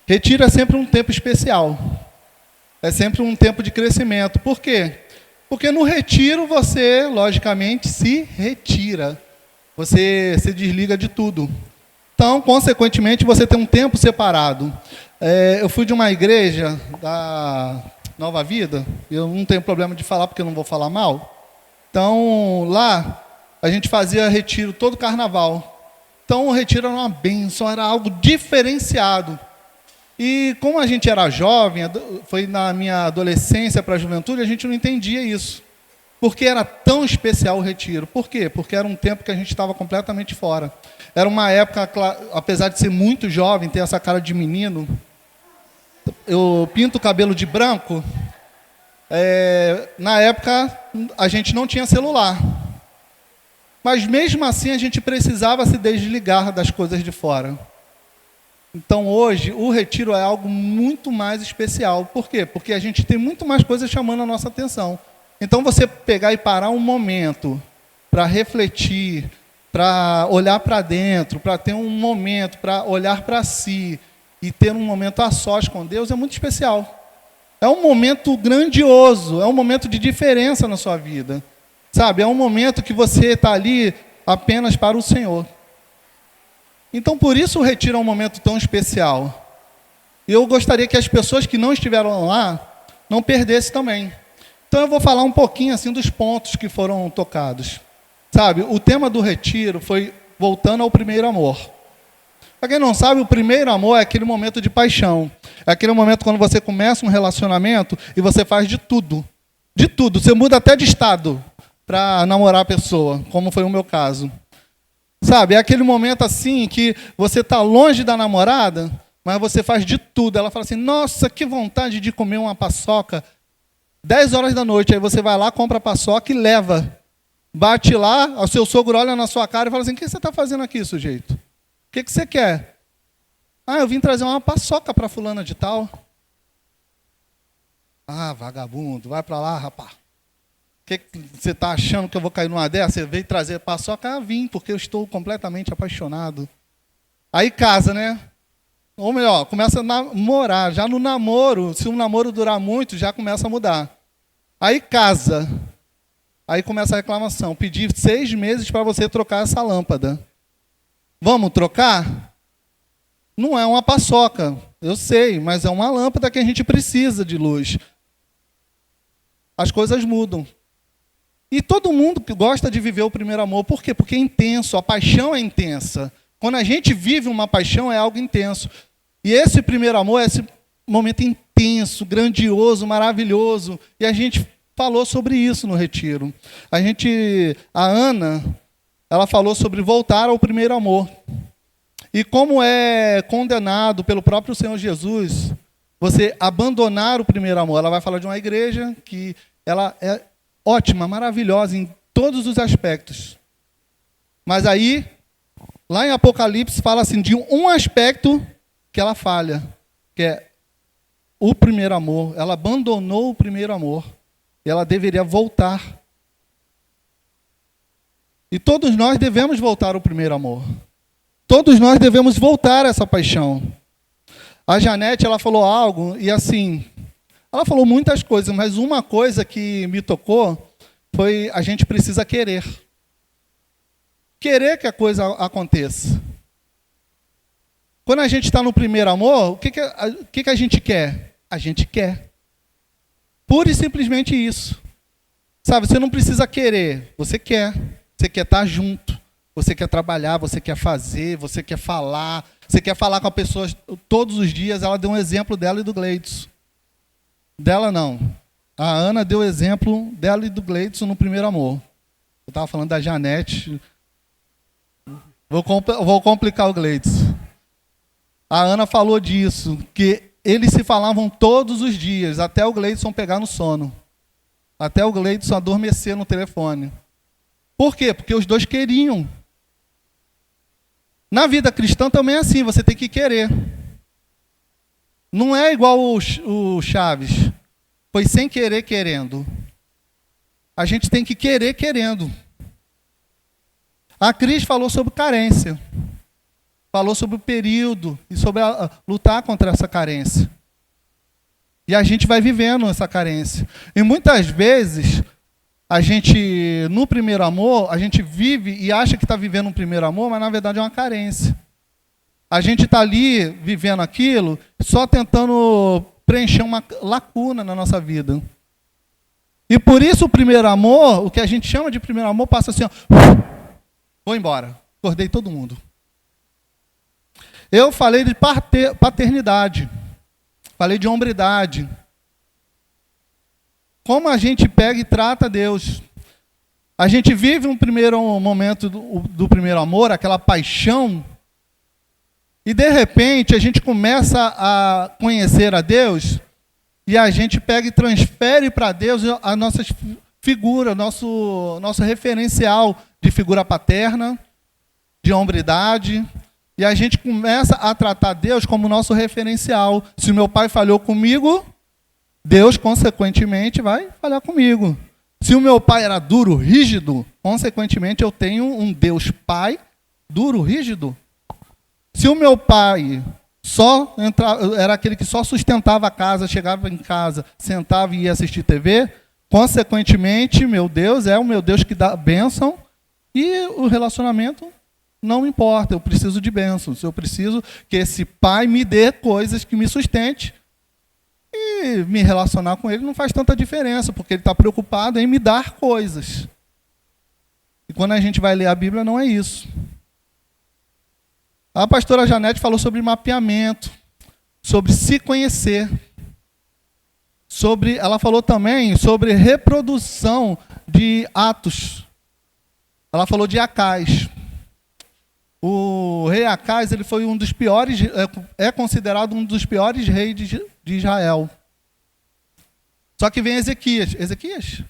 Retiro é sempre um tempo especial. É sempre um tempo de crescimento. Por quê? Porque no retiro você, logicamente, se retira. Você se desliga de tudo. Então, consequentemente, você tem um tempo separado. Eu fui de uma igreja da Nova Vida. Eu não tenho problema de falar, porque eu não vou falar mal. Então, lá, a gente fazia retiro todo carnaval. Então, o retiro era uma bênção, era algo diferenciado. E como a gente era jovem, foi na minha adolescência para a juventude, a gente não entendia isso. Por que era tão especial o retiro? Por quê? Porque era um tempo que a gente estava completamente fora. Era uma época, apesar de ser muito jovem, ter essa cara de menino, eu pinto o cabelo de branco. Na época, a gente não tinha celular. Mas mesmo assim, a gente precisava se desligar das coisas de fora. Então, hoje, o retiro é algo muito mais especial. Por quê? Porque a gente tem muito mais coisas chamando a nossa atenção. Então, você pegar e parar um momento para refletir, para olhar para dentro, para ter um momento, para olhar para si e ter um momento a sós com Deus, é muito especial. É um momento grandioso, é um momento de diferença na sua vida. Sabe? É um momento que você está ali apenas para o Senhor. Então, por isso o retiro é um momento tão especial. E eu gostaria que as pessoas que não estiveram lá não perdessem também. Então, eu vou falar um pouquinho assim dos pontos que foram tocados. Sabe, o tema do retiro foi voltando ao primeiro amor. Para quem não sabe, o primeiro amor é aquele momento de paixão. É aquele momento quando você começa um relacionamento e você faz de tudo. De tudo. Você muda até de estado para namorar a pessoa, como foi o meu caso. Sabe, é aquele momento assim que você está longe da namorada, mas você faz de tudo. Ela fala assim, nossa, que vontade de comer uma paçoca. 10 horas da noite, aí você vai lá, compra a paçoca e leva. Bate lá, o seu sogro olha na sua cara e fala assim, o que você está fazendo aqui, sujeito? O que você quer? Ah, eu vim trazer uma paçoca para fulana de tal. Ah, vagabundo, vai para lá, rapaz. O que você está achando que eu vou cair numa dessa? Você veio trazer paçoca? Ah, vim, porque eu estou completamente apaixonado. Aí casa, né? Ou melhor, começa a namorar. Já no namoro, se um namoro durar muito, já começa a mudar. Aí casa. Aí começa a reclamação. Pedi 6 meses para você trocar essa lâmpada. Vamos trocar? Não é uma paçoca, eu sei, mas é uma lâmpada que a gente precisa de luz. As coisas mudam. E todo mundo que gosta de viver o primeiro amor, por quê? Porque é intenso, a paixão é intensa. Quando a gente vive uma paixão, é algo intenso. E esse primeiro amor é esse momento intenso, grandioso, maravilhoso. E a gente falou sobre isso no retiro. A Ana, ela falou sobre voltar ao primeiro amor. E como é condenado pelo próprio Senhor Jesus, você abandonar o primeiro amor. Ela vai falar de uma igreja que ela é ótima, maravilhosa em todos os aspectos. Mas aí, lá em Apocalipse, fala assim de um aspecto que ela falha, que é o primeiro amor. Ela abandonou o primeiro amor. E ela deveria voltar. E todos nós devemos voltar ao primeiro amor. Todos nós devemos voltar a essa paixão. A Janete, ela falou algo, e assim, ela falou muitas coisas, mas uma coisa que me tocou foi a gente precisa querer. Querer que a coisa aconteça. Quando a gente está no primeiro amor, o que a gente quer? A gente quer. Pura e simplesmente isso. Sabe, você não precisa querer, você quer. Você quer estar junto. Você quer trabalhar, você quer fazer, você quer falar com a pessoa todos os dias. Ela deu um exemplo dela e do Gleidson. Dela não. A Ana deu o exemplo dela e do Gleidson no primeiro amor. Eu estava falando da Janete. Vou complicar o Gleidson. A Ana falou disso, que eles se falavam todos os dias, até o Gleidson pegar no sono. Até o Gleidson adormecer no telefone. Por quê? Porque os dois queriam. Na vida cristã também é assim, você tem que querer. Não é igual o Chaves. Foi sem querer, querendo. A gente tem que querer, querendo. A Cris falou sobre carência. falou sobre o período e sobre lutar contra essa carência. E a gente vai vivendo essa carência. E muitas vezes, a gente, no primeiro amor, a gente vive e acha que está vivendo um primeiro amor, mas na verdade é uma carência. A gente está ali vivendo aquilo, só tentando preencher uma lacuna na nossa vida. E por isso o primeiro amor, o que a gente chama de primeiro amor, passa assim, ó, vou embora, acordei todo mundo. Eu falei de paternidade, falei de hombridade. Como a gente pega e trata Deus. A gente vive um primeiro momento do primeiro amor, aquela paixão, e de repente a gente começa a conhecer a Deus, e a gente pega e transfere para Deus a nossa figura, nosso referencial de figura paterna, de hombridade, e a gente começa a tratar Deus como nosso referencial. Se o meu pai falhou comigo, Deus, consequentemente, vai falhar comigo. Se o meu pai era duro, rígido, consequentemente, eu tenho um Deus pai duro, rígido. Se o meu pai era aquele que só sustentava a casa, chegava em casa, sentava e ia assistir TV, consequentemente, meu Deus é o meu Deus que dá bênção, e o relacionamento não importa, eu preciso de bênçãos, eu preciso que esse pai me dê coisas que me sustente. E me relacionar com ele não faz tanta diferença, porque ele está preocupado em me dar coisas. E quando a gente vai ler a Bíblia, não é isso. A pastora Janete falou sobre mapeamento, sobre se conhecer. Ela falou também sobre reprodução de atos. Ela falou de Acais. O rei Acais, ele foi um dos piores, é considerado um dos piores reis de Israel. Só que vem Ezequias. Ezequias?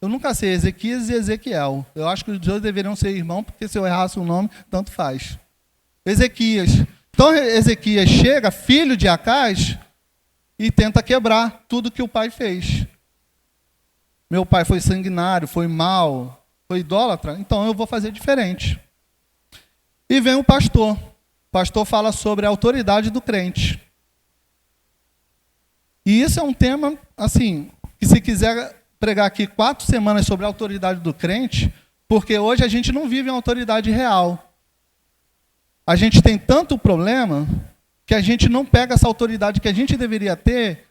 Eu nunca sei Ezequias e Ezequiel. Eu acho que os dois deveriam ser irmãos, porque se eu errasse o nome, tanto faz. Ezequias. Então Ezequias chega, filho de Acais, e tenta quebrar tudo que o pai fez. Meu pai foi sanguinário, foi mau, foi idólatra, então eu vou fazer diferente. E vem o pastor. O pastor fala sobre a autoridade do crente. E isso é um tema, assim, que se quiser pregar aqui 4 semanas sobre a autoridade do crente, porque hoje a gente não vive uma autoridade real. A gente tem tanto problema que a gente não pega essa autoridade que a gente deveria ter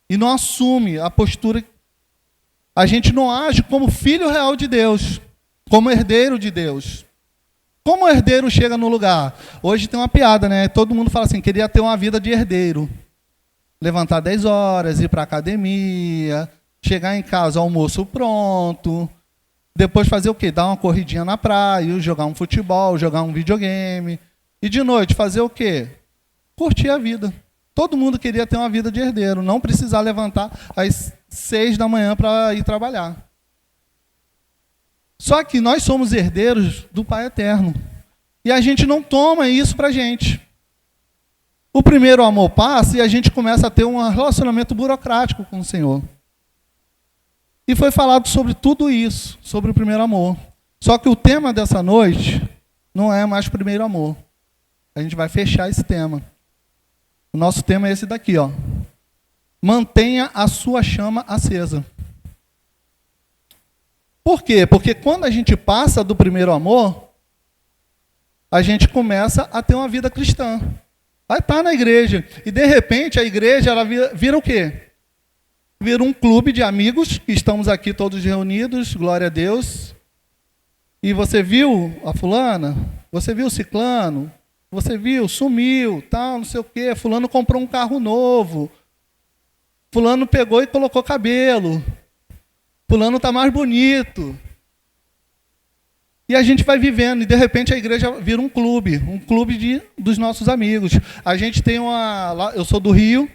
e não assume a postura. A gente não age como filho real de Deus, como herdeiro de Deus. Como o herdeiro chega no lugar? Hoje tem uma piada, né? Todo mundo fala assim, queria ter uma vida de herdeiro. Levantar 10 horas, ir para a academia, chegar em casa, almoço pronto, depois fazer o quê? Dar uma corridinha na praia, jogar um futebol, jogar um videogame. E de noite fazer o quê? Curtir a vida. Todo mundo queria ter uma vida de herdeiro, não precisar levantar às 6 da manhã para ir trabalhar. Só que nós somos herdeiros do Pai Eterno. E a gente não toma isso para a gente. O primeiro amor passa e a gente começa a ter um relacionamento burocrático com o Senhor. E foi falado sobre tudo isso, sobre o primeiro amor. Só que o tema dessa noite não é mais primeiro amor. A gente vai fechar esse tema. O nosso tema é esse daqui, ó. Mantenha a sua chama acesa. Por quê? Porque quando a gente passa do primeiro amor, a gente começa a ter uma vida cristã. Vai estar na igreja. E de repente a igreja ela vira o quê? Vira um clube de amigos, que estamos aqui todos reunidos, glória a Deus. E você viu a fulana? Você viu o ciclano? Você viu? Sumiu, tal, não sei o quê. Fulano comprou um carro novo. Fulano pegou e colocou cabelo. Fulano está mais bonito. E a gente vai vivendo, e de repente a igreja vira um clube dos nossos amigos. A gente tem eu sou do Rio,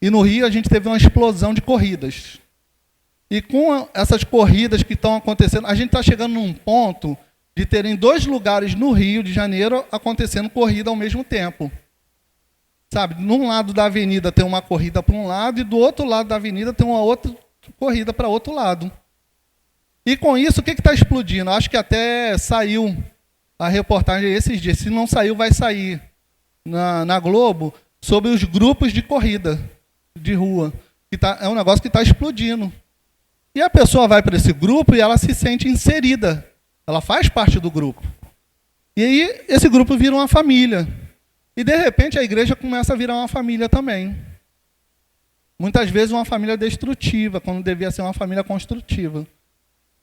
e no Rio a gente teve uma explosão de corridas. E com essas corridas que estão acontecendo, a gente está chegando num ponto de terem 2 lugares no Rio de Janeiro acontecendo corrida ao mesmo tempo. Sabe, num lado da avenida tem uma corrida para um lado, e do outro lado da avenida tem uma outra corrida para outro lado. E com isso, o que está explodindo? Acho que até saiu a reportagem esses dias, se não saiu, vai sair na Globo, sobre os grupos de corrida de rua. É um negócio que está explodindo. E a pessoa vai para esse grupo e ela se sente inserida. Ela faz parte do grupo. E aí esse grupo vira uma família. E de repente a igreja começa a virar uma família também. Muitas vezes uma família destrutiva, quando devia ser uma família construtiva.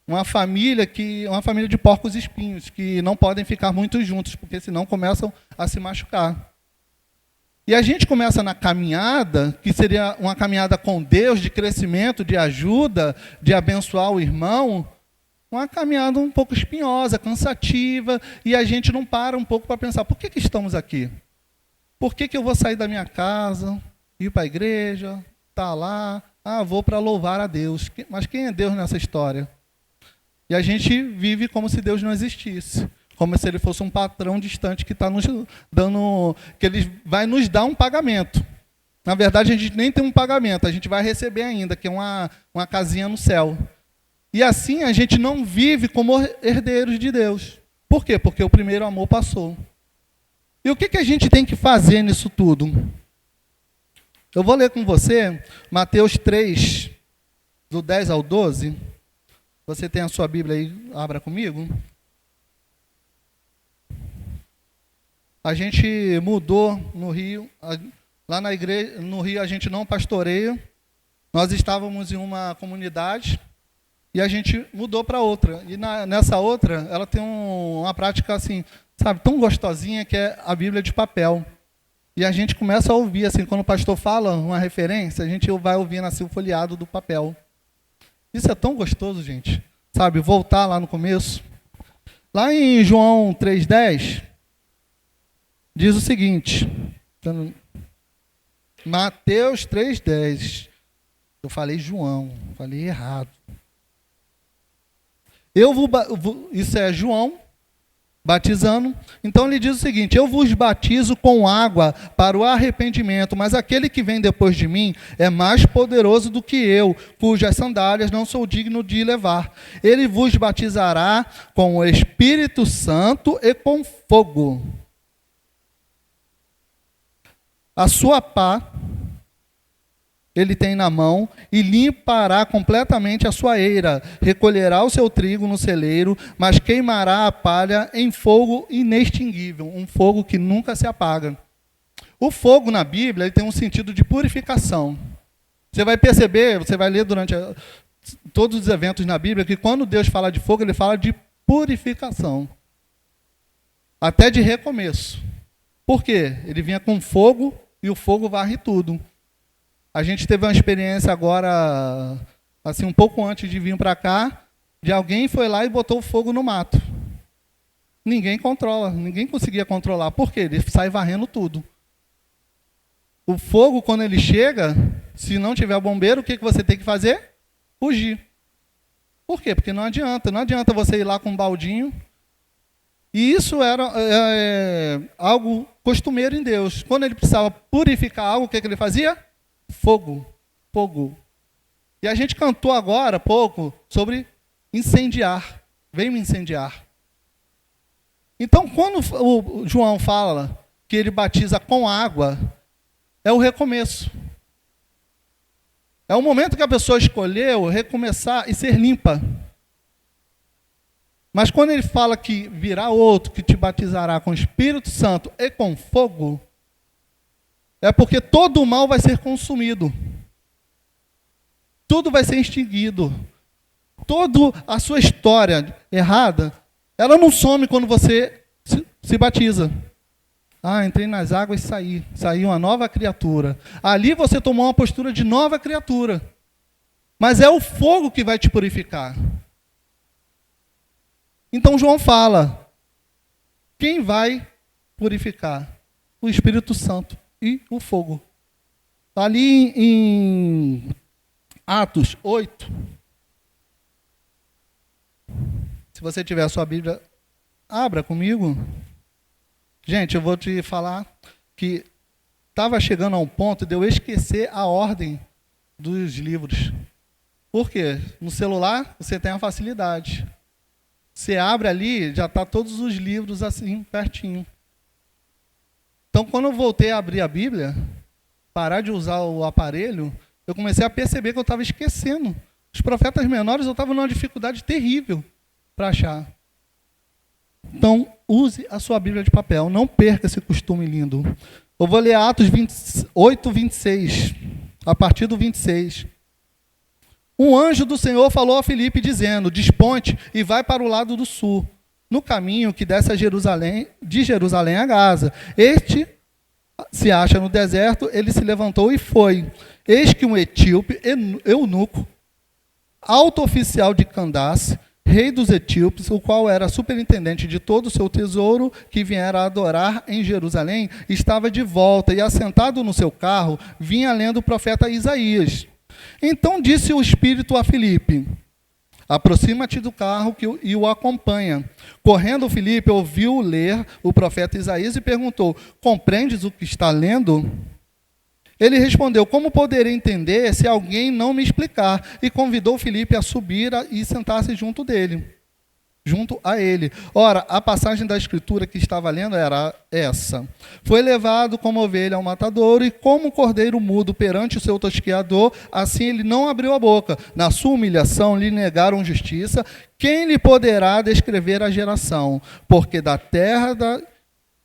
Uma família de porcos espinhos, que não podem ficar muito juntos, porque senão começam a se machucar. E a gente começa na caminhada, que seria uma caminhada com Deus, de crescimento, de ajuda, de abençoar o irmão, uma caminhada um pouco espinhosa, cansativa, e a gente não para um pouco para pensar, por que estamos aqui? Por que eu vou sair da minha casa, ir para a igreja, estar lá, vou para louvar a Deus. Mas quem é Deus nessa história? E a gente vive como se Deus não existisse. Como se ele fosse um patrão distante que está nos dando, que ele vai nos dar um pagamento. Na verdade, a gente nem tem um pagamento, a gente vai receber ainda, que é uma casinha no céu. E assim a gente não vive como herdeiros de Deus. Por quê? Porque o primeiro amor passou. E o que a gente tem que fazer nisso tudo? Eu vou ler com você Mateus 3, do 10 ao 12. Você tem a sua Bíblia aí, abra comigo. A gente mudou no Rio, lá na igreja, no Rio a gente não pastoreia. Nós estávamos em uma comunidade e a gente mudou para outra. E nessa outra, ela tem uma prática assim, sabe, tão gostosinha, que é a Bíblia de papel. E a gente começa a ouvir, assim, quando o pastor fala uma referência, a gente vai ouvindo assim o folheado do papel. Isso é tão gostoso, gente. Sabe, voltar lá no começo. Lá em João 3,10, diz o seguinte, Mateus 3,10. Eu falei João, falei errado. Isso é João batizando. Então ele diz o seguinte: eu vos batizo com água para o arrependimento, mas aquele que vem depois de mim é mais poderoso do que eu, cujas sandálias não sou digno de levar. Ele vos batizará com o Espírito Santo e com fogo. A sua pá ele tem na mão, e limpará completamente a sua eira, recolherá o seu trigo no celeiro, mas queimará a palha em fogo inextinguível, um fogo que nunca se apaga. O fogo na Bíblia ele tem um sentido de purificação. Você vai perceber, você vai ler durante todos os eventos na Bíblia, que quando Deus fala de fogo, ele fala de purificação. Até de recomeço. Por quê? Ele vinha com fogo e o fogo varre tudo. A gente teve uma experiência agora, assim, um pouco antes de vir para cá, de alguém foi lá e botou fogo no mato. Ninguém controla, ninguém conseguia controlar. Por quê? Ele sai varrendo tudo. O fogo, quando ele chega, se não tiver bombeiro, o que você tem que fazer? Fugir. Por quê? Porque não adianta você ir lá com um baldinho. E isso era algo costumeiro em Deus. Quando ele precisava purificar algo, o que ele fazia? Fogo, fogo. E a gente cantou agora há pouco sobre incendiar. Vem me incendiar. Então, quando o João fala que ele batiza com água, é o recomeço. É o momento que a pessoa escolheu recomeçar e ser limpa. Mas quando ele fala que virá outro que te batizará com o Espírito Santo e com fogo, é porque todo o mal vai ser consumido. Tudo vai ser extinguido. Toda a sua história errada, ela não some quando você se batiza. Entrei nas águas e saí. Saí uma nova criatura. Ali você tomou uma postura de nova criatura. Mas é o fogo que vai te purificar. Então João fala, quem vai purificar? O Espírito Santo e o fogo. Ali em Atos 8, se você tiver a sua Bíblia, abra comigo. Gente, eu vou te falar que estava chegando a um ponto de eu esquecer a ordem dos livros. Por quê? No celular você tem a facilidade. Você abre ali, já está todos os livros assim, pertinho. Então, quando eu voltei a abrir a Bíblia, parar de usar o aparelho, eu comecei a perceber que eu estava esquecendo. Os profetas menores eu estava numa dificuldade terrível para achar. Então, use a sua Bíblia de papel, não perca esse costume lindo. Eu vou ler Atos 28, 26, a partir do 26. Um anjo do Senhor falou a Filipe, dizendo: desponte e vai para o lado do sul, no caminho que desce a Jerusalém, de Jerusalém a Gaza. Este se acha no deserto, ele se levantou e foi. Eis que um etíope, eunuco, alto oficial de Candace, rei dos etíopes, o qual era superintendente de todo o seu tesouro, que viera adorar em Jerusalém, estava de volta e, assentado no seu carro, vinha lendo o profeta Isaías. Então disse o Espírito a Filipe: aproxima-te do carro e o acompanha. Correndo, Filipe ouviu ler o profeta Isaías e perguntou: compreendes o que está lendo? Ele respondeu: como poderei entender se alguém não me explicar? E convidou Filipe a subir e sentar-se junto a ele. Ora, a passagem da escritura que estava lendo era essa: foi levado como ovelha ao matadouro, e como cordeiro mudo perante o seu tosqueador, assim ele não abriu a boca. Na sua humilhação lhe negaram justiça. Quem lhe poderá descrever a geração? Porque da terra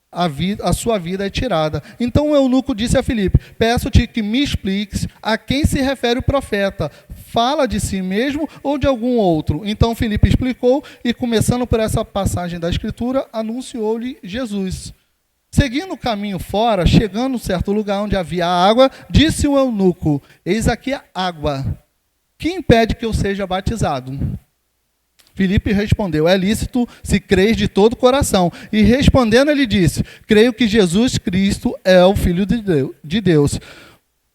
a sua vida é tirada. Então o eunuco disse a Filipe: peço-te que me expliques a quem se refere o profeta. Fala de si mesmo ou de algum outro? Então Filipe explicou e, começando por essa passagem da Escritura, anunciou-lhe Jesus. Seguindo o caminho fora, chegando a certo lugar onde havia água, disse o eunuco: eis aqui a água. Que impede que eu seja batizado? Filipe respondeu: é lícito se creis de todo o coração. E respondendo, ele disse: creio que Jesus Cristo é o Filho de Deus.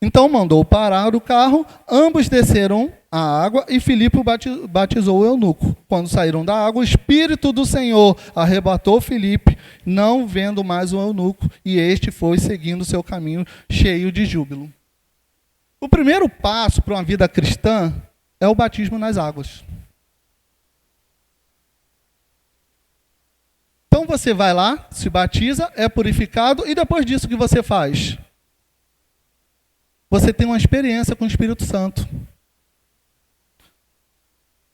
Então mandou parar o carro, ambos desceram a água e Filipe batizou o eunuco. Quando saíram da água, o Espírito do Senhor arrebatou Filipe, não vendo mais o eunuco, e este foi seguindo seu caminho cheio de júbilo. O primeiro passo para uma vida cristã é o batismo nas águas. Então você vai lá, se batiza, é purificado, e depois disso o que você faz? Você tem uma experiência com o Espírito Santo.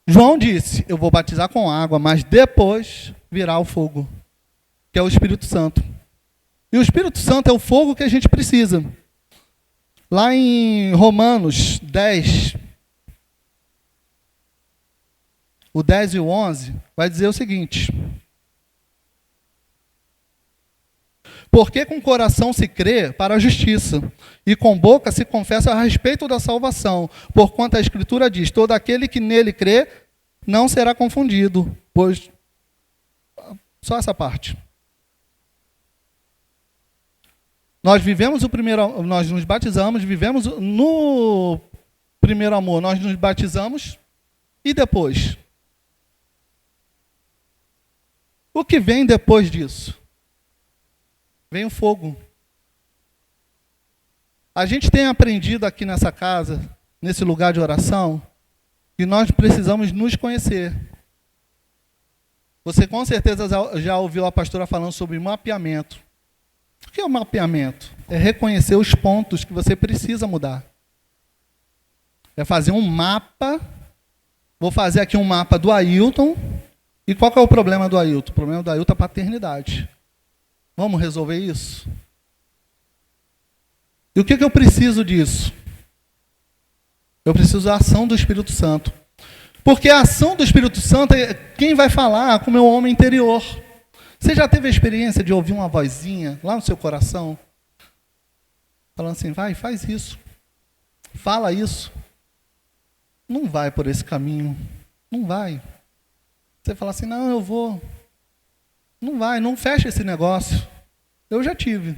João disse: eu vou batizar com água, mas depois virá o fogo, que é o Espírito Santo. E o Espírito Santo é o fogo que a gente precisa. Lá em Romanos 10, o 10 e o 11, vai dizer o seguinte: porque com o coração se crê para a justiça, e com boca se confessa a respeito da salvação, porquanto a Escritura diz: todo aquele que nele crê não será confundido. Pois, só essa parte. Nós nos batizamos, vivemos no primeiro amor, nós nos batizamos, e depois? O que vem depois disso? Vem o fogo. A gente tem aprendido aqui nessa casa, nesse lugar de oração, que nós precisamos nos conhecer. Você com certeza já ouviu a pastora falando sobre mapeamento. O que é o mapeamento? É reconhecer os pontos que você precisa mudar. É fazer um mapa. Vou fazer aqui um mapa do Ailton. E qual que é o problema do Ailton? O problema do Ailton é a paternidade. Vamos resolver isso? E o que eu preciso disso? Eu preciso da ação do Espírito Santo. Porque a ação do Espírito Santo é quem vai falar com o meu homem interior. Você já teve a experiência de ouvir uma vozinha lá no seu coração? Falando assim: vai, faz isso. Fala isso. Não vai por esse caminho. Não vai. Você fala assim: não, eu vou. Não vai, não fecha esse negócio. Eu já tive.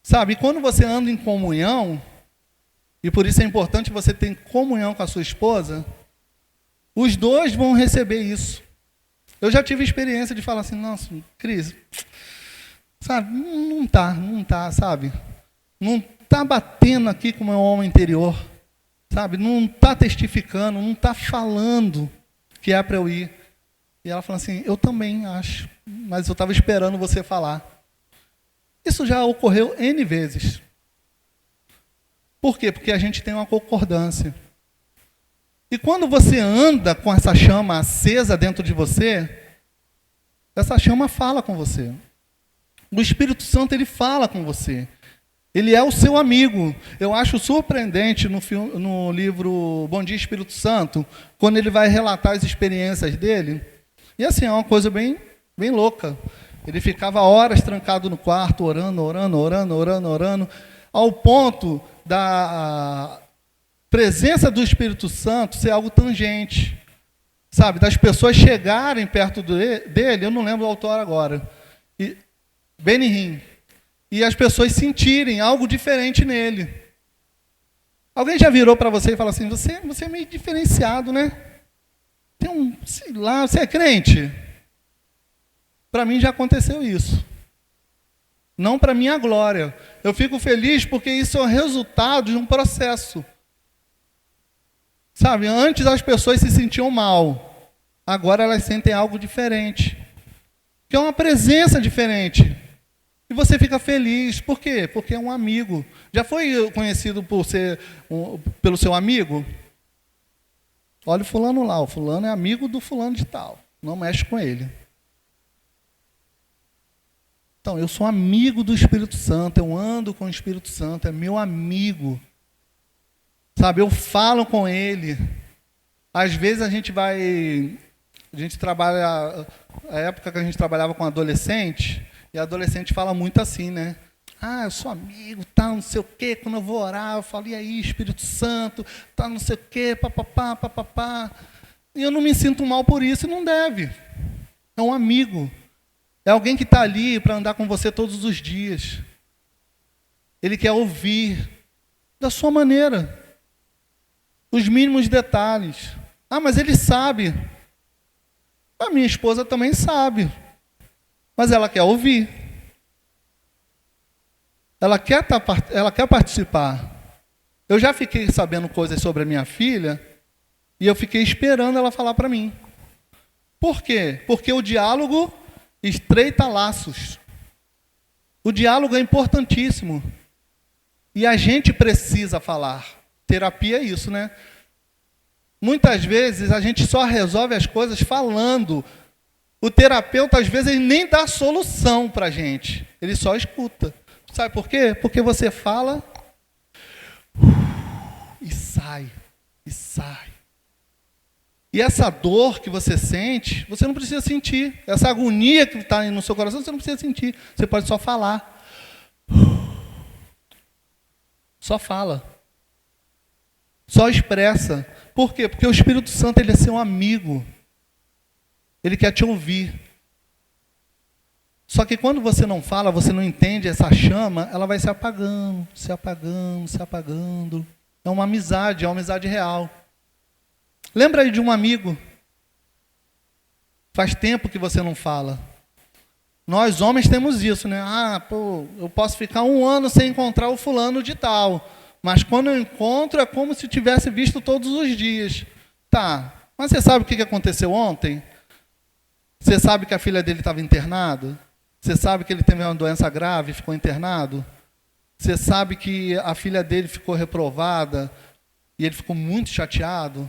Sabe, quando você anda em comunhão, e por isso é importante você ter comunhão com a sua esposa, os dois vão receber isso. Eu já tive experiência de falar assim: nossa, Cris, sabe, não tá, sabe? Não tá batendo aqui com o meu homem interior, sabe? Não tá testificando, não tá falando. que é para eu ir. E ela falou assim, eu também acho, mas eu estava esperando você falar. Isso já ocorreu N vezes. Por quê? Porque a gente tem uma concordância. E quando você anda com essa chama acesa dentro de você, essa chama fala com você. O Espírito Santo, ele fala com você. Ele é o seu amigo. Eu acho surpreendente no livro Bom Dia Espírito Santo, quando ele vai relatar as experiências dele. E assim, é uma coisa bem louca. Ele ficava horas trancado no quarto, orando, ao ponto da presença do Espírito Santo ser algo tangente. Sabe, das pessoas chegarem perto dele, eu não lembro o autor agora, Benihim, e as pessoas sentirem algo diferente nele. Alguém já virou para você e falou assim, você é meio diferenciado, né? Tem sei lá, você é crente? Para mim já aconteceu isso. Não para minha glória. Eu fico feliz porque isso é o resultado de um processo. Sabe, antes as pessoas se sentiam mal. Agora elas sentem algo diferente. Que é uma presença diferente. E você fica feliz. Por quê? Porque é um amigo. Já foi conhecido pelo seu amigo? Olha o fulano lá. O fulano é amigo do fulano de tal. Não mexe com ele. Então, eu sou amigo do Espírito Santo. Eu ando com o Espírito Santo. É meu amigo. Sabe, eu falo com ele. Às vezes a gente trabalha, a época que a gente trabalhava com adolescente, e adolescente fala muito assim, né? Ah, eu sou amigo, tá, não sei o quê, quando eu vou orar, eu falo, e aí, Espírito Santo, tá, não sei o quê, papapá, papapá. E eu não me sinto mal por isso, e não deve. É um amigo. É alguém que está ali para andar com você todos os dias. Ele quer ouvir da sua maneira. Os mínimos detalhes. Ah, mas ele sabe. A minha esposa também sabe. Mas ela quer ouvir. Ela quer participar. Eu já fiquei sabendo coisas sobre a minha filha e eu fiquei esperando ela falar para mim. Por quê? Porque o diálogo estreita laços. O diálogo é importantíssimo. E a gente precisa falar. Terapia é isso, né? Muitas vezes a gente só resolve as coisas falando. O terapeuta, às vezes, ele nem dá solução para a gente. Ele só escuta. Sabe por quê? Porque você fala e sai, e sai. E essa dor que você sente, você não precisa sentir. Essa agonia que está no seu coração, você não precisa sentir. Você pode só falar. Só fala. Só expressa. Por quê? Porque o Espírito Santo, ele é seu amigo. Ele quer te ouvir. Só que quando você não fala, você não entende essa chama, ela vai se apagando, se apagando, se apagando. É uma amizade real. Lembra aí de um amigo? Faz tempo que você não fala. Nós homens temos isso, né? Ah, pô, eu posso ficar 1 ano sem encontrar o fulano de tal. Mas quando eu encontro, é como se tivesse visto todos os dias. Tá, mas você sabe o que aconteceu ontem? Você sabe que a filha dele estava internada? Você sabe que ele teve uma doença grave e ficou internado? Você sabe que a filha dele ficou reprovada e ele ficou muito chateado?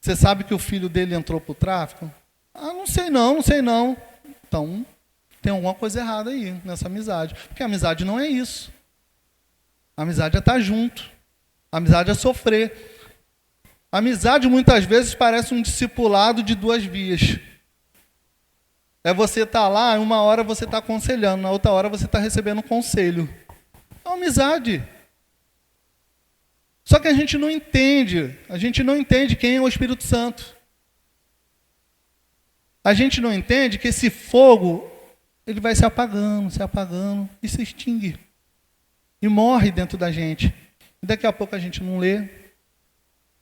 Você sabe que o filho dele entrou para o tráfico? Ah, não sei não. Então, tem alguma coisa errada aí nessa amizade. Porque a amizade não é isso. A amizade é estar junto. A amizade é sofrer. A amizade, muitas vezes, parece um discipulado de 2 vias. É você estar lá, uma hora você está aconselhando, na outra hora você está recebendo conselho. É uma amizade. Só que a gente não entende quem é o Espírito Santo. A gente não entende que esse fogo, ele vai se apagando e se extingue. E morre dentro da gente. E daqui a pouco a gente não lê,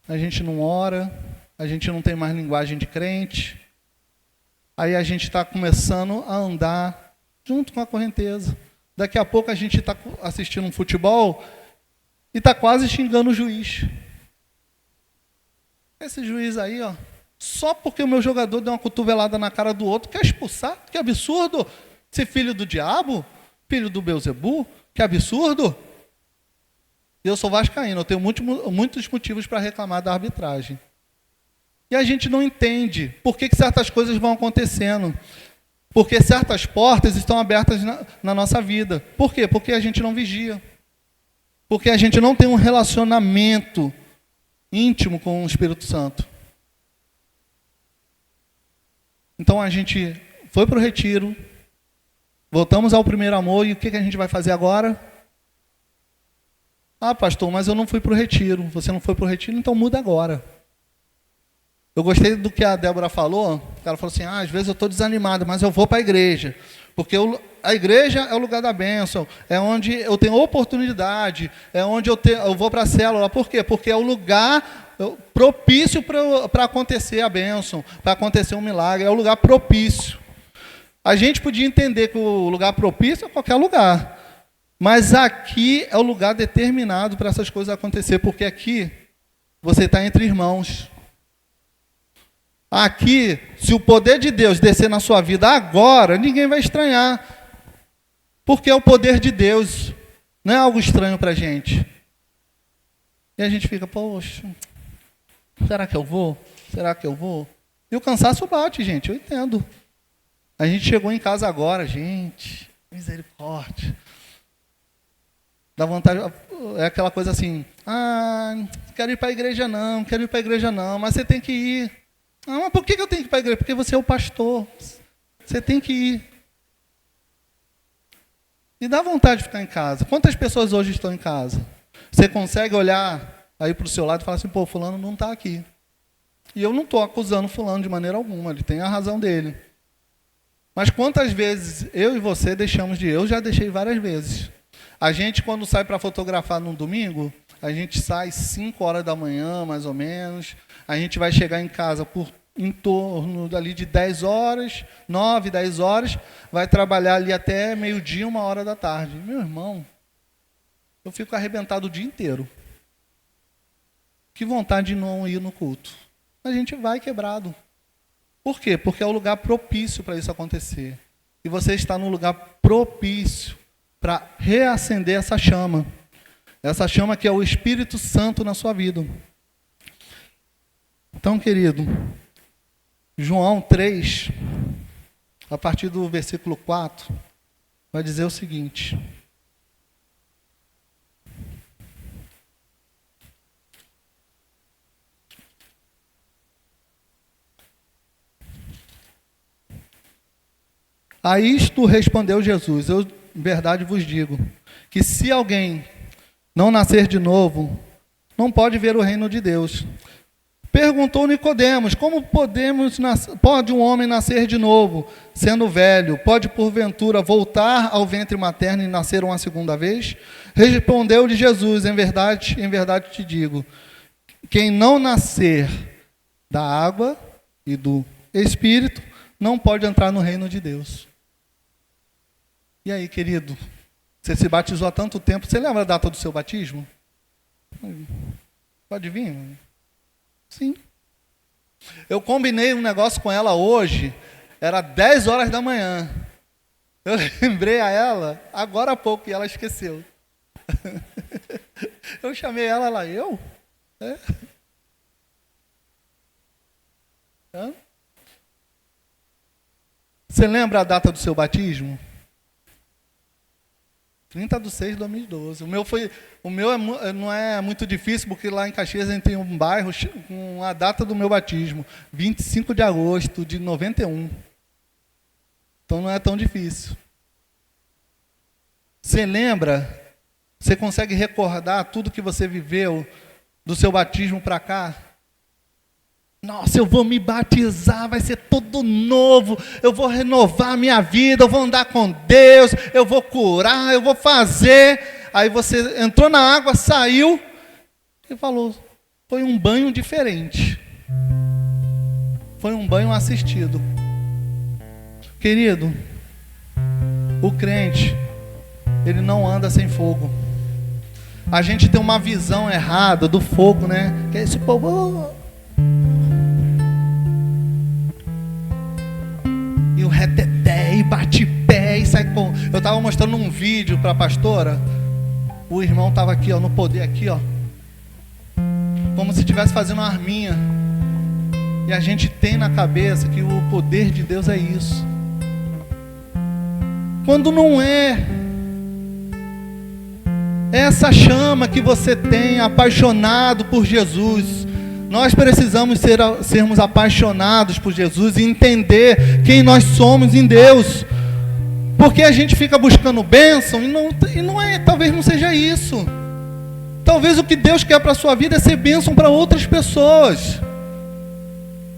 a gente não ora, a gente não tem mais linguagem de crente. Aí a gente está começando a andar junto com a correnteza. Daqui a pouco a gente está assistindo um futebol e está quase xingando o juiz. Esse juiz aí, ó, Só porque o meu jogador deu uma cotovelada na cara do outro, quer expulsar? Que absurdo! Ser filho do diabo? Filho do Beelzebu? Que absurdo! Eu sou vascaíno, eu tenho muitos motivos para reclamar da arbitragem. E a gente não entende por que certas coisas vão acontecendo. Porque certas portas estão abertas na nossa vida. Por quê? Porque a gente não vigia. Porque a gente não tem um relacionamento íntimo com o Espírito Santo. Então a gente foi para o retiro, voltamos ao primeiro amor, e o que a gente vai fazer agora? Ah, pastor, mas eu não fui para o retiro. Você não foi para o retiro, então muda agora. Eu gostei do que a Débora falou. Ela falou assim, às vezes eu estou desanimado, mas eu vou para a igreja. Porque a igreja é o lugar da bênção, é onde eu tenho oportunidade, é onde eu vou para a célula. Por quê? Porque é o lugar propício para acontecer a bênção, para acontecer um milagre, é o lugar propício. A gente podia entender que o lugar propício é qualquer lugar, mas aqui é o lugar determinado para essas coisas acontecer, porque aqui você está entre irmãos. Aqui, se o poder de Deus descer na sua vida agora, ninguém vai estranhar. Porque é o poder de Deus. Não é algo estranho para a gente. E a gente fica, poxa, será que eu vou? Será que eu vou? E o cansaço bate, gente, eu entendo. A gente chegou em casa agora, gente, misericórdia. Dá vontade, é aquela coisa assim, quero ir para a igreja não, mas você tem que ir. Ah, mas por que eu tenho que ir para a igreja? Porque você é o pastor. Você tem que ir. E dá vontade de ficar em casa. Quantas pessoas hoje estão em casa? Você consegue olhar aí para o seu lado e falar assim, pô, fulano não está aqui. E eu não estou acusando fulano de maneira alguma, ele tem a razão dele. Mas quantas vezes eu e você deixamos de ir? Eu já deixei várias vezes. A gente, quando sai para fotografar no domingo, a gente sai 5 horas da manhã, mais ou menos. A gente vai chegar em casa em torno ali de 10 horas, 9, 10 horas. Vai trabalhar ali até meio-dia, 1 hora da tarde. Meu irmão, eu fico arrebentado o dia inteiro. Que vontade de não ir no culto. A gente vai quebrado. Por quê? Porque é o lugar propício para isso acontecer. E você está no lugar propício para reacender essa chama. Essa chama que é o Espírito Santo na sua vida. Então, querido, João 3, a partir do versículo 4, vai dizer o seguinte. A isto respondeu Jesus, eu, em verdade, vos digo, que se alguém não nascer de novo, não pode ver o reino de Deus. Perguntou Nicodemos, como pode um homem nascer de novo, sendo velho? Pode, porventura, voltar ao ventre materno e nascer uma segunda vez? Respondeu-lhe Jesus, em verdade te digo, quem não nascer da água e do Espírito, não pode entrar no reino de Deus. E aí, querido, você se batizou há tanto tempo, você lembra a data do seu batismo? Pode vir? Sim. Eu combinei um negócio com ela hoje, era 10 horas da manhã. Eu lembrei a ela agora há pouco e ela esqueceu. Eu chamei ela, eu? É? Hã? Você lembra a data do seu batismo? 30/6/2012. O meu não é muito difícil, porque lá em Caxias a gente tem um bairro com a data do meu batismo, 25 de agosto de 91. Então não é tão difícil. Você lembra? Você consegue recordar tudo que você viveu do seu batismo para cá? Nossa, eu vou me batizar, vai ser tudo novo, eu vou renovar a minha vida, eu vou andar com Deus, eu vou curar, eu vou fazer. Aí você entrou na água, saiu e falou, foi um banho diferente. Foi um banho assistido. Querido, o crente, ele não anda sem fogo. A gente tem uma visão errada do fogo, né? Que é esse povo... e o reteté, e bate pé, e sai com... Eu estava mostrando um vídeo para a pastora, o irmão estava aqui, ó, no poder, aqui, ó, como se estivesse fazendo uma arminha. E a gente tem na cabeça que o poder de Deus é isso. Quando não é. Essa chama que você tem, apaixonado por Jesus. Nós precisamos sermos apaixonados por Jesus e entender quem nós somos em Deus. Porque a gente fica buscando bênção e não é, talvez não seja isso. Talvez o que Deus quer para a sua vida é ser bênção para outras pessoas.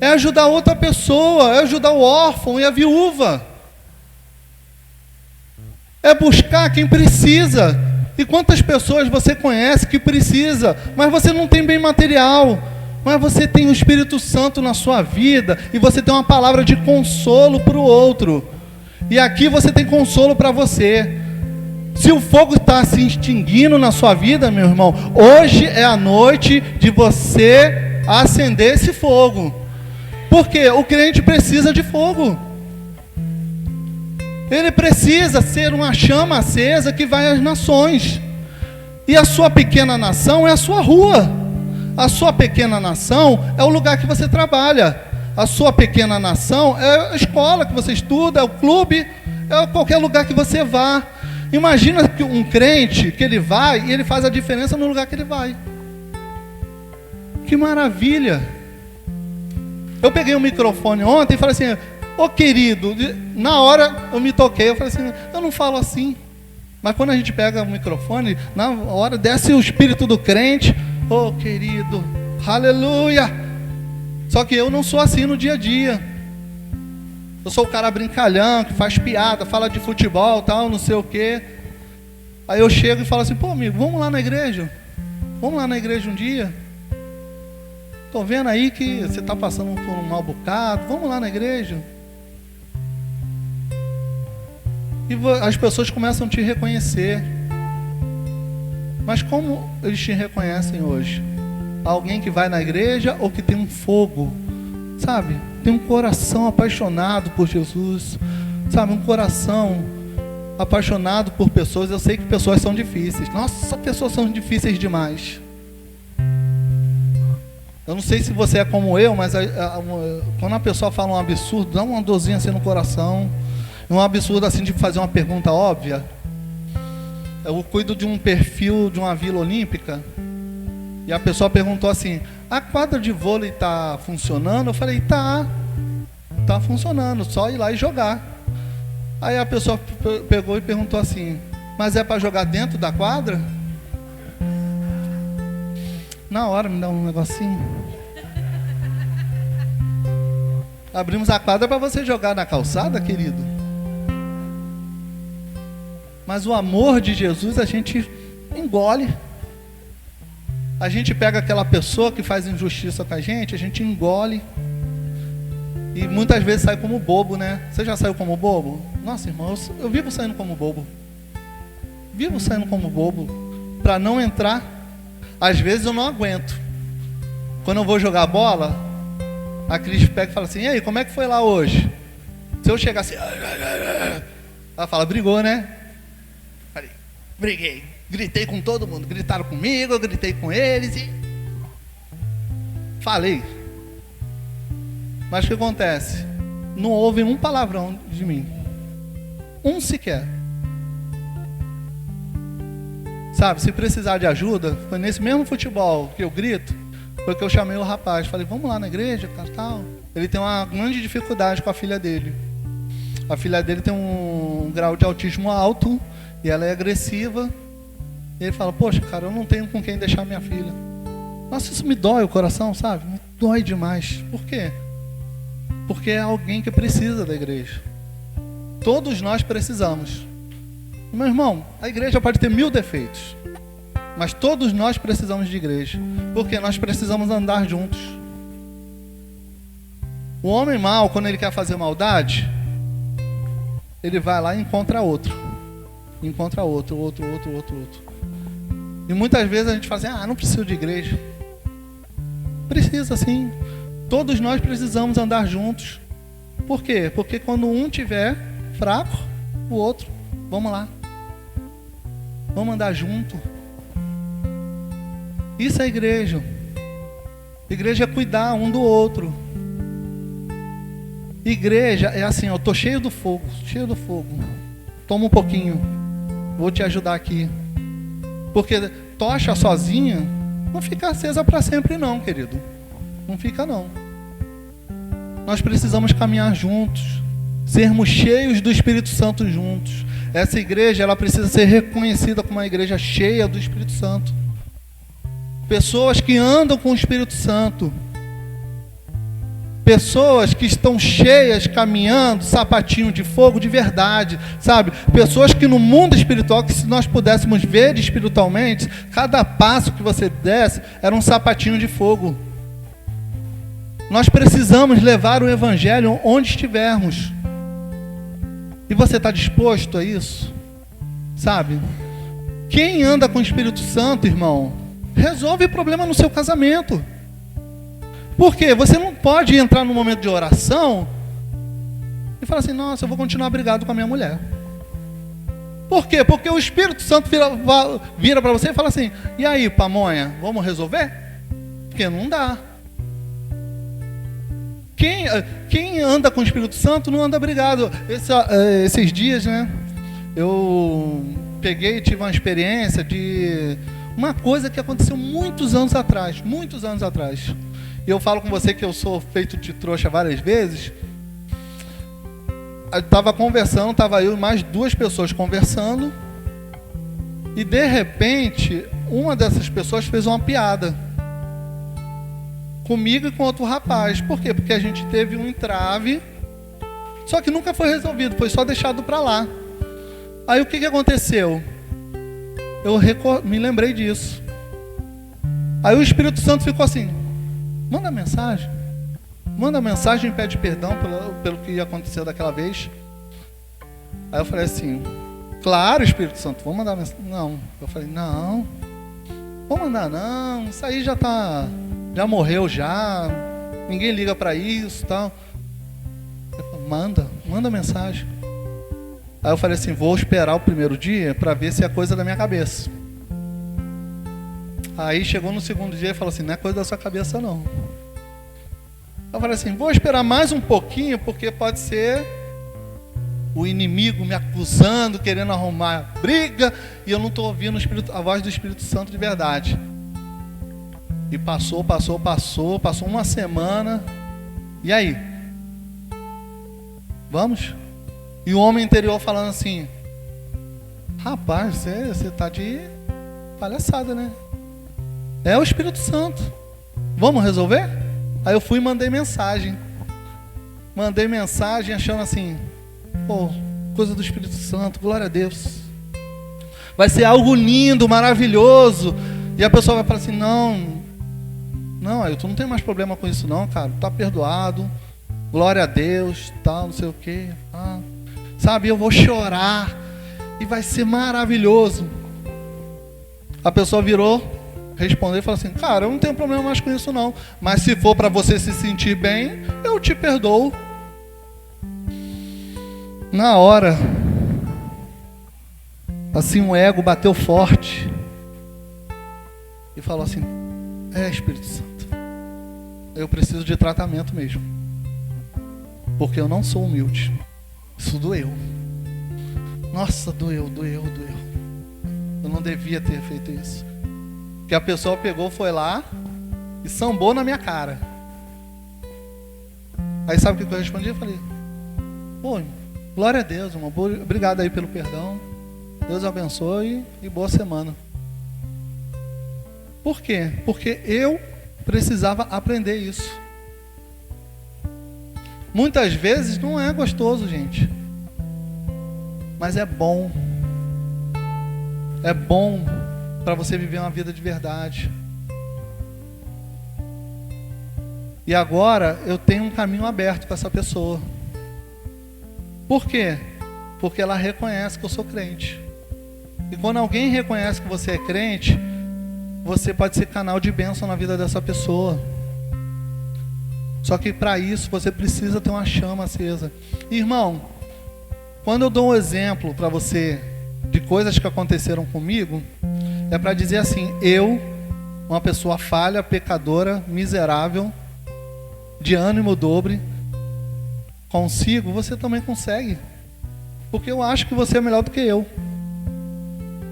É ajudar outra pessoa, é ajudar o órfão e a viúva. É buscar quem precisa. E quantas pessoas você conhece que precisa, mas você não tem bem material, mas você tem o Espírito Santo na sua vida, e você tem uma palavra de consolo para o outro. E aqui você tem consolo para você. Se o fogo está se extinguindo na sua vida, meu irmão, hoje é a noite de você acender esse fogo. Porque o crente precisa de fogo. Ele precisa ser uma chama acesa que vai às nações. E a sua pequena nação é a sua rua. A sua pequena nação é o lugar que você trabalha. A sua pequena nação é a escola que você estuda, é o clube, é qualquer lugar que você vá. Imagina que um crente que ele vai e ele faz a diferença no lugar que ele vai. Que maravilha! Eu peguei o microfone ontem e falei assim: ô querido, na hora eu me toquei, eu falei assim, eu não falo assim. Mas quando a gente pega o microfone, na hora desce o espírito do crente, ô querido, aleluia. Só que eu não sou assim no dia a dia. Eu sou o cara brincalhão, que faz piada, fala de futebol, tal, não sei o quê. Aí eu chego e falo assim, pô amigo, vamos lá na igreja? Vamos lá na igreja um dia? Tô vendo aí que você está passando por um mau bocado, vamos lá na igreja? E as pessoas começam a te reconhecer. Mas como eles te reconhecem hoje? Alguém que vai na igreja ou que tem um fogo, sabe? Tem um coração apaixonado por Jesus, sabe? Um coração apaixonado por pessoas. Eu sei que pessoas são difíceis. Nossa, pessoas são difíceis demais. Eu não sei se você é como eu, mas quando a pessoa fala um absurdo, dá uma dorzinha assim no coração. Um absurdo assim de fazer uma pergunta óbvia. Eu cuido de um perfil de uma vila olímpica. E a pessoa perguntou assim, a quadra de vôlei está funcionando? Eu falei, tá funcionando, só ir lá e jogar. Aí a pessoa pegou e perguntou assim, mas é para jogar dentro da quadra? Na hora me dá um negocinho. Abrimos a quadra para você jogar na calçada, querido. Mas o amor de Jesus a gente engole. A gente pega aquela pessoa que faz injustiça com a gente engole. E muitas vezes sai como bobo, né? Você já saiu como bobo? Nossa, irmão, eu vivo saindo como bobo. Vivo saindo como bobo. Para não entrar. Às vezes eu não aguento. Quando eu vou jogar bola, a Cris pega e fala assim, e aí, como é que foi lá hoje? Se eu chegar assim, ela fala, brigou, né? Falei, briguei. Gritei com todo mundo. Gritaram comigo, eu gritei com eles e... falei. Mas o que acontece? Não houve um palavrão de mim. Um sequer. Sabe, se precisar de ajuda, foi nesse mesmo futebol que eu grito, foi que eu chamei o rapaz. Falei, vamos lá na igreja, tal. Ele tem uma grande dificuldade com a filha dele. A filha dele tem um grau de autismo alto e ela é agressiva. E ele fala, poxa, cara, eu não tenho com quem deixar minha filha. Nossa, isso me dói o coração, sabe? Me dói demais. Por quê? Porque é alguém que precisa da igreja. Todos nós precisamos. Meu irmão, a igreja pode ter 1000 defeitos, mas todos nós precisamos de igreja, porque nós precisamos andar juntos. O homem mau, quando ele quer fazer maldade, ele vai lá e encontra outro. Outro. E muitas vezes a gente fala assim, não preciso de igreja. Precisa sim. Todos nós precisamos andar juntos. Por quê? Porque quando um tiver fraco, o outro, vamos lá. Vamos andar junto. Isso é igreja. Igreja é cuidar um do outro. Igreja é assim, eu estou cheio do fogo. Toma um pouquinho. Vou te ajudar aqui. Porque tocha sozinha não fica acesa para sempre não, querido. Não fica não. Nós precisamos caminhar juntos. Sermos cheios do Espírito Santo juntos. Essa igreja, ela precisa ser reconhecida como uma igreja cheia do Espírito Santo. Pessoas que andam com o Espírito Santo. Pessoas que estão cheias, caminhando, sapatinho de fogo de verdade, sabe? Pessoas que no mundo espiritual, que se nós pudéssemos ver espiritualmente, cada passo que você desse era um sapatinho de fogo. Nós precisamos levar o Evangelho onde estivermos. E você está disposto a isso? Sabe? Quem anda com o Espírito Santo, irmão, resolve o problema no seu casamento. Por quê? Você não pode entrar num momento de oração e falar assim, nossa, eu vou continuar brigado com a minha mulher. Por quê? Porque o Espírito Santo vira para você e fala assim, e aí, pamonha, vamos resolver? Porque não dá. Quem anda com o Espírito Santo não anda brigado. Esses dias, né, eu peguei e tive uma experiência de uma coisa que aconteceu muitos anos atrás. E eu falo com você que eu sou feito de trouxa várias vezes. Eu estava conversando, estava eu e mais 2 pessoas conversando. E de repente, uma dessas pessoas fez uma piada comigo e com outro rapaz. Por quê? Porque a gente teve um entrave, só que nunca foi resolvido, foi só deixado para lá. Aí o que aconteceu? Eu me lembrei disso. Aí o Espírito Santo ficou assim, manda mensagem e pede perdão pelo que aconteceu daquela vez. Aí eu falei assim, claro, Espírito Santo, vou mandar mensagem. Não, eu falei, não, vou mandar não, isso aí já morreu já, ninguém liga para isso e tal. Manda mensagem. Aí eu falei assim, vou esperar o primeiro dia para ver se é coisa da minha cabeça. Aí chegou no segundo dia e falou assim, não é coisa da sua cabeça não. Eu falei assim, vou esperar mais um pouquinho, porque pode ser o inimigo me acusando, querendo arrumar briga, e eu não estou ouvindo a voz do Espírito Santo de verdade. E passou uma semana. E aí? Vamos? E o homem interior falando assim, rapaz, você está de palhaçada, né? É o Espírito Santo. Vamos resolver? Aí eu fui e mandei mensagem achando assim, pô, coisa do Espírito Santo, glória a Deus. Vai ser algo lindo, maravilhoso. E a pessoa vai falar assim, não, Ailton, não tem mais problema com isso não, cara. Tá perdoado. Glória a Deus, tal, não sei o quê. Sabe, eu vou chorar. E vai ser maravilhoso. A pessoa respondeu e falou assim, cara, eu não tenho problema mais com isso não. Mas se for para você se sentir bem, eu te perdoo. Na hora, assim, um ego bateu forte. E falou assim, Espírito Santo, eu preciso de tratamento mesmo, porque eu não sou humilde. Isso doeu. Nossa, doeu. Eu não devia ter feito isso. Porque a pessoa foi lá e sambou na minha cara. Aí sabe o que eu respondi? Eu falei, pô, glória a Deus, irmão, obrigado aí pelo perdão, Deus abençoe e boa semana. Por quê? Porque eu precisava aprender isso. Muitas vezes não é gostoso, gente. Mas é bom. É bom para você viver uma vida de verdade. E agora eu tenho um caminho aberto com essa pessoa. Por quê? Porque ela reconhece que eu sou crente. E quando alguém reconhece que você é crente, você pode ser canal de bênção na vida dessa pessoa. Só que para isso você precisa ter uma chama acesa. Irmão, quando eu dou um exemplo para você de coisas que aconteceram comigo, é para dizer assim: eu, uma pessoa falha, pecadora, miserável, de ânimo dobre, consigo, você também consegue. Porque eu acho que você é melhor do que eu.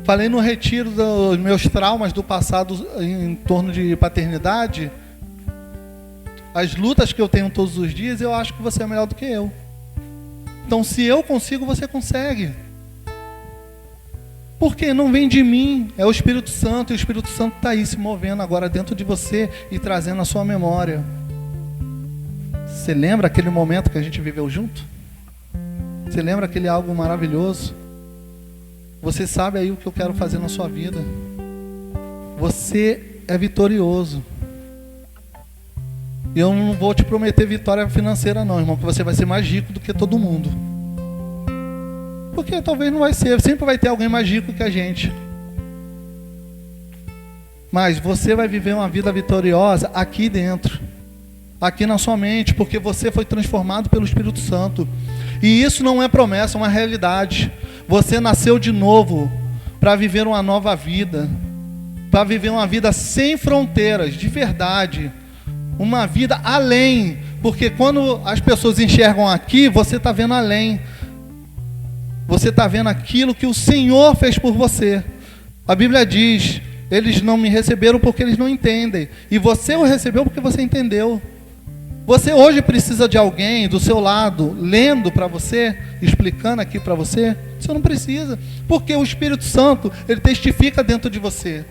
Falei no retiro dos meus traumas do passado em torno de paternidade. As lutas que eu tenho todos os dias, eu acho que você é melhor do que eu. Então, se eu consigo, você consegue. Porque não vem de mim, é o Espírito Santo. E o Espírito Santo está aí se movendo agora dentro de você e trazendo a sua memória. Você lembra aquele momento que a gente viveu junto? Você lembra aquele algo maravilhoso? Você sabe aí o que eu quero fazer na sua vida. Você é vitorioso. E eu não vou te prometer vitória financeira não, irmão, que você vai ser mais rico do que todo mundo. Porque talvez não vai ser, sempre vai ter alguém mais rico que a gente. Mas você vai viver uma vida vitoriosa aqui dentro. Aqui na sua mente, porque você foi transformado pelo Espírito Santo. E isso não é promessa, é uma realidade. Você nasceu de novo para viver uma nova vida. Para viver uma vida sem fronteiras, de verdade. Uma vida além, porque quando as pessoas enxergam aqui, você está vendo além. Você está vendo aquilo que o Senhor fez por você. A Bíblia diz: eles não me receberam porque eles não entendem. E você o recebeu porque você entendeu. Você hoje precisa de alguém do seu lado, lendo para você, explicando aqui para você? Você não precisa, porque o Espírito Santo, ele testifica dentro de você.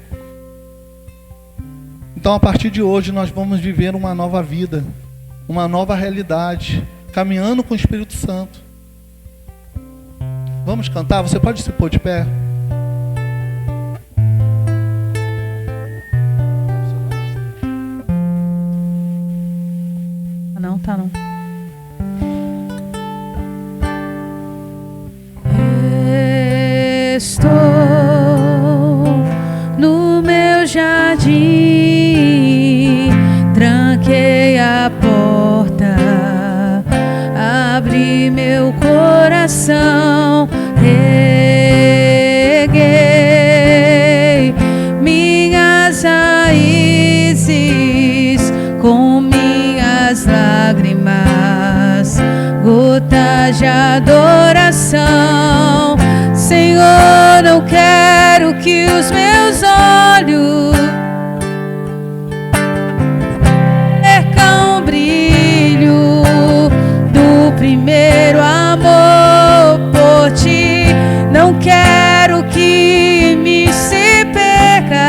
Então, a partir de hoje, nós vamos viver uma nova vida, uma nova realidade, caminhando com o Espírito Santo. Vamos cantar? Você pode se pôr de pé? Não, tá não. Estou no meu jardim, tranquei a porta, abri meu coração, reguei minhas raízes com minhas lágrimas, gotas de adoração. Senhor, não quero que os meus olhos percam o brilho do primeiro amor por ti. Não quero que me se perca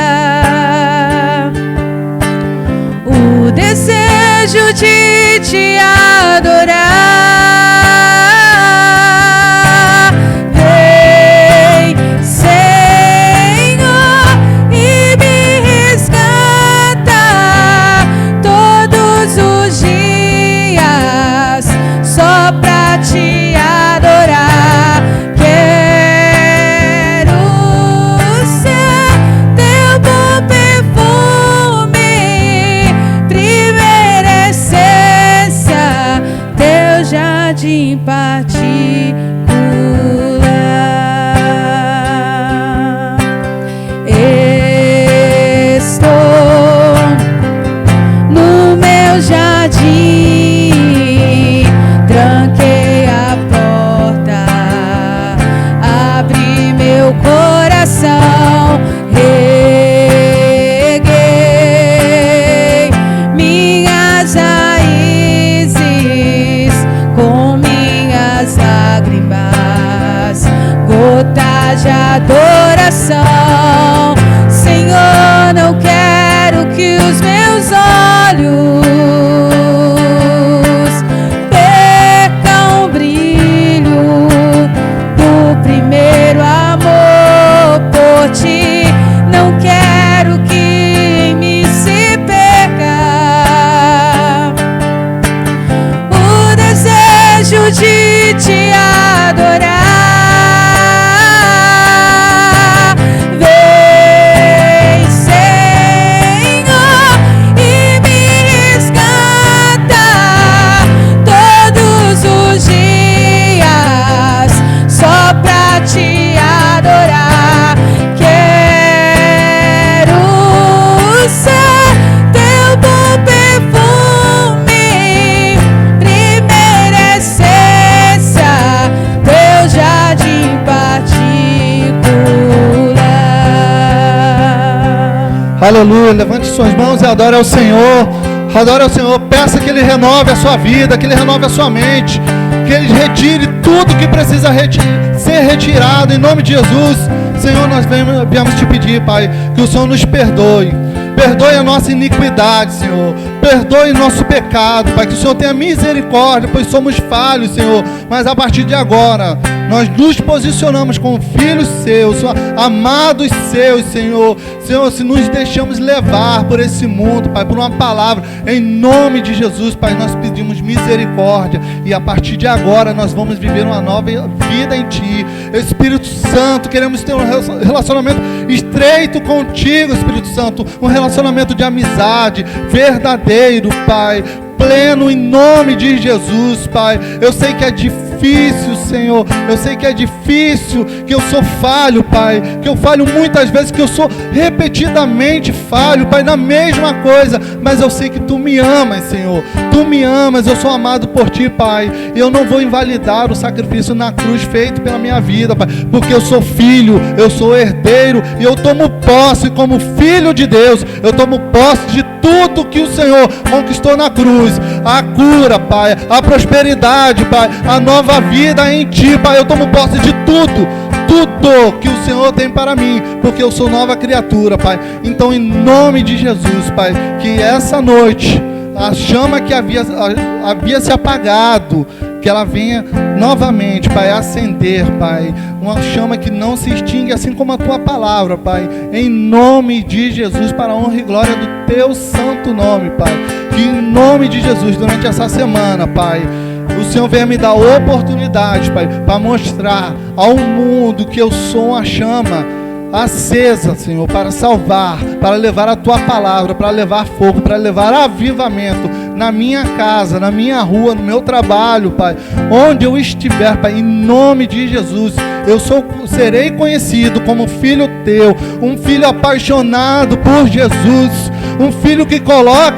o desejo de te adorar. Vem, Senhor, e me resgata todos os dias só pra te adorar. Quero ser teu bom perfume, primeira essência, teu Aleluia. Levante suas mãos e adore ao Senhor. Adore ao Senhor. Peça que Ele renove a sua vida, que Ele renove a sua mente, que Ele retire tudo que precisa ser retirado em nome de Jesus. Senhor, nós viemos te pedir, Pai, que o Senhor nos perdoe. Perdoe a nossa iniquidade, Senhor. Perdoe nosso pecado, Pai. Que o Senhor tenha misericórdia, pois somos falhos, Senhor. Mas a partir de agora, nós nos posicionamos como filhos seus, amados seus, Senhor. Senhor, se nos deixamos levar por esse mundo, Pai, por uma palavra, em nome de Jesus, Pai, nós pedimos misericórdia. E a partir de agora, nós vamos viver uma nova vida em Ti. Espírito Santo, queremos ter um relacionamento estreito contigo, Espírito Santo. Um relacionamento de amizade verdadeiro, Pai, pleno em nome de Jesus, Pai. Eu sei que é difícil, Senhor. Eu sei que é difícil, que eu sou falho, Pai. Que eu falho muitas vezes, que eu sou repetidamente falho, Pai, na mesma coisa. Mas eu sei que Tu me amas, Senhor. Tu me amas, eu sou amado por Ti, Pai. E eu não vou invalidar o sacrifício na cruz feito pela minha vida, Pai. Porque eu sou filho, eu sou herdeiro. E eu tomo posse como filho de Deus. Eu tomo posse de tudo que o Senhor conquistou na cruz. A cura, Pai, a prosperidade, Pai, a nova vida em Ti, Pai. Eu tomo posse de tudo que o Senhor tem para mim, porque eu sou nova criatura, Pai. Então, em nome de Jesus, Pai, que essa noite a chama que havia se apagado, que ela venha novamente, Pai, acender, Pai, uma chama que não se extingue, assim como a Tua palavra, Pai, em nome de Jesus, para a honra e glória do Teu santo nome, Pai. Que em nome de Jesus, durante essa semana, Pai, o Senhor venha me dar oportunidade, Pai, para mostrar ao mundo que eu sou uma chama acesa, Senhor, para salvar, para levar a Tua palavra, para levar fogo, para levar avivamento na minha casa, na minha rua, no meu trabalho, Pai, onde eu estiver, Pai, em nome de Jesus. Eu serei conhecido como filho Teu, um filho apaixonado por Jesus, um filho que coloca